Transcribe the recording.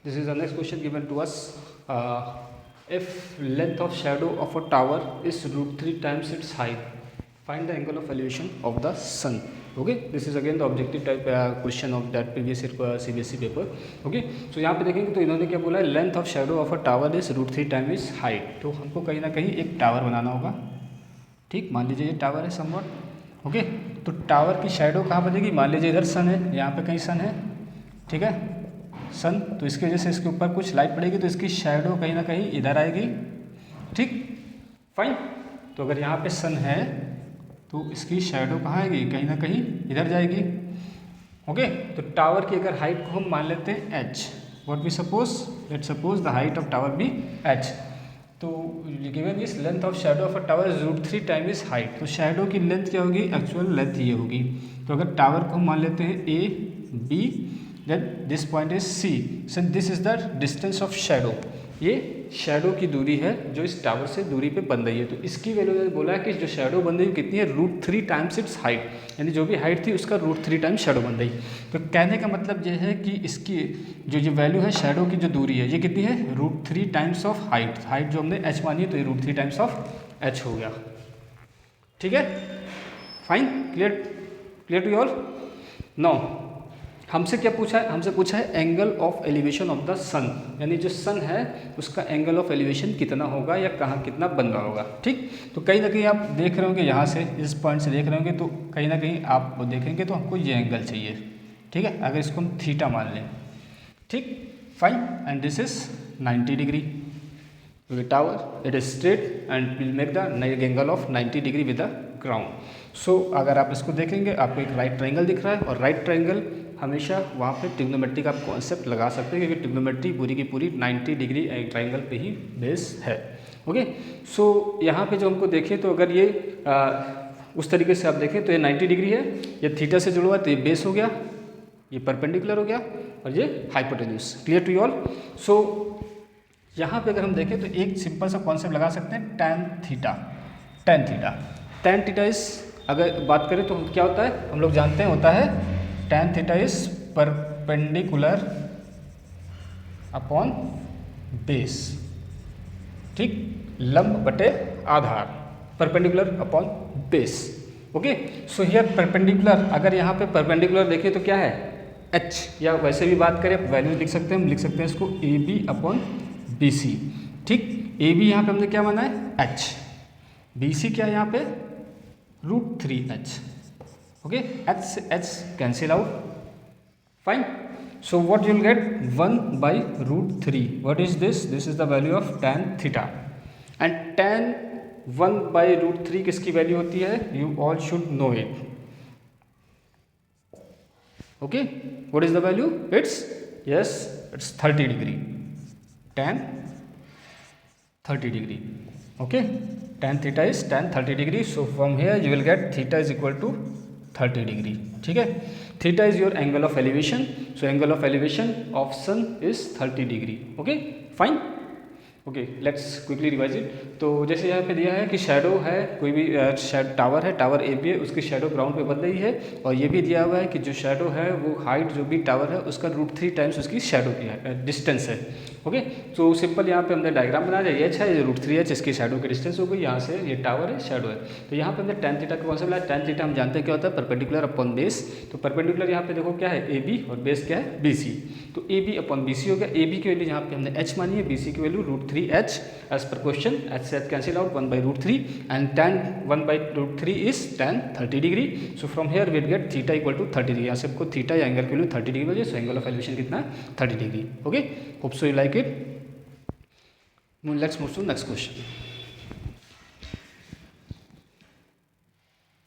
This is the next question given to us. If length of shadow of a tower is root 3 times its height, find the angle of elevation of the sun. Okay, this is again the objective type question of that previous year CBSE paper. Okay, so यहाँ पे देखेंगे तो इन्होंने क्या बोला है, length of shadow of a tower is root 3 time is height. तो हमको कहीं ना कहीं एक टावर बनाना होगा. ठीक, मान लीजिए ये टावर है समवॉट. ओके, तो टावर की शेडो कहाँ बनेगी? मान लीजिए इधर सन है, यहाँ पे कहीं सन है. ठीक है, सन, तो इसकी वजह से इसके ऊपर कुछ लाइट पड़ेगी तो इसकी शेडो कहीं ना कहीं इधर आएगी. ठीक, फाइन. तो अगर यहाँ पे सन है तो इसकी शेडो कहाँ आएगी? कहीं ना कहीं इधर जाएगी. ओके, तो टावर की अगर हाइट को हम मान लेते हैं h. What we suppose, let's suppose the height of tower be h. तो गिवन इस length of shadow of a tower is root 3 time is height. तो शेडो की लेंथ क्या होगी? एक्चुअल लेंथ ये होगी. तो अगर टावर को हम मान लेते हैं a b, then this point is c. So this is the distance of shadow. ये शेडो की दूरी है जो इस टावर से दूरी पे बन रही है. तो इसकी वैल्यू बोला है कि जो शेडो बन रही है कितनी है? Root 3 times its height. यानी जो भी हाइट थी उसका रूट 3 टाइम्स शेडो बन रही. तो कहने का मतलब ये है कि इसकी जो वैल्यू है शेडो की जो दूरी है ये कितनी है? Root 3 times of height. Height जो हमने h मानी है तो ये रूट 3 टाइम्स ऑफ h हो गया. ठीक है, fine, clear, clear to all. Now हमसे क्या पूछा है? हमसे पूछा है angle of elevation of the sun. यानी जो सन है उसका एंगल ऑफ एलिवेशन कितना होगा या कहाँ कितना बन रहा होगा. ठीक, तो कहीं ना कहीं आप देख रहे होंगे, यहाँ से इस पॉइंट से देख रहे होंगे तो कहीं ना कहीं आप देखेंगे तो हमको ये एंगल चाहिए. ठीक है, अगर इसको हम थीटा मान लें. ठीक, fine, and this is 90 degree. Tower it is straight and will make the angle of 90 degree with the ground. So अगर आप इसको देखेंगे आपको एक राइट ट्रायंगल दिख रहा है, और राइट ट्रायंगल हमेशा वहाँ पे ट्रिग्नोमेट्री का आप कॉन्सेप्ट लगा सकते हैं क्योंकि ट्रिग्नोमेट्री पूरी की पूरी 90 डिग्री ट्रायंगल पे ही बेस है. ओके, सो यहाँ पे जो हमको देखें तो अगर ये उस तरीके से आप देखें तो ये 90 डिग्री है, ये थीटा से जुड़ा हुआ है तो ये बेस हो गया, ये परपेंडिकुलर हो गया और ये hypotenuse. Clear to all. So यहाँ पे अगर हम देखें तो एक सिंपल सा कॉन्सेप्ट लगा सकते हैं, tan theta. Tan theta, tan theta is, अगर बात करें तो क्या होता है, हम लोग जानते हैं होता है tan theta is perpendicular upon base. ठीक, लंब बटे आधार, perpendicular upon base. Okay, so here perpendicular, अगर यहाँ पे परपेंडिकुलर देखें तो क्या है? h. या वैसे भी बात करें वैल्यू लिख सकते हैं, हम लिख सकते हैं इसको A B upon B C. ठीक, ए बी यहाँ पे हमने क्या माना है? h. बी सी क्या है यहाँ पे? Root 3h. okay, h cancel out. Fine, so what you'll get? 1 by root 3. What is this? This is the value of tan theta. And tan 1 by root 3 किसकी वैल्यू होती है? You all should know it. Okay, what is the value? It's, yes, it's 30 degree. Tan 30 degree. Okay, tan theta is tan 30 degree. So from here you will get theta is equal to 30 degree. ठीक है, theta is your angle of elevation. So angle of elevation of sun is 30 degree. Okay, fine. Okay, let's quickly revise it. तो जैसे यहाँ पे दिया है कि shadow है, कोई भी टावर है, टावर ए बी है, उसकी शेडो ग्राउंड पे बन रही है, और ये भी दिया हुआ है कि जो शेडो है वो हाइट जो भी टावर है उसका रूट 3 टाइम्स उसकी शेडो की है, डिस्टेंस है. ओके, तो सिंपल यहाँ पे हमने डायग्राम बनाया है, ये अच्छा है, ये रूट 3h इसकी शेडो की डिस्टेंस हो गई, यहाँ से ये टावर है, शेडो है. तो यहाँ पे हमने tan थीटा का कॉन्सेप्ट लाया. tan थीटा हम जानते हैं क्या होता है? Perpendicular upon base. तो परपेंडिकुलर यहाँ पे देखो क्या है? ए बी, और बेस क्या है? B C. तो A B upon B C हो गया. ए बी की वैल्यू यहाँ पे हमने h मानी है, बी सी की value root 3h. As per question h से h cancel out, 1 by root 3, and tan 1 by root 3 is tan 30 degree. So from here we get theta equal to 30 degree. यहाँ से आपको theta या angle की value 30 degree बजे. सो angle of elevation कितना है? 30 degree. Okay, hope so you like it. Let's move to next question.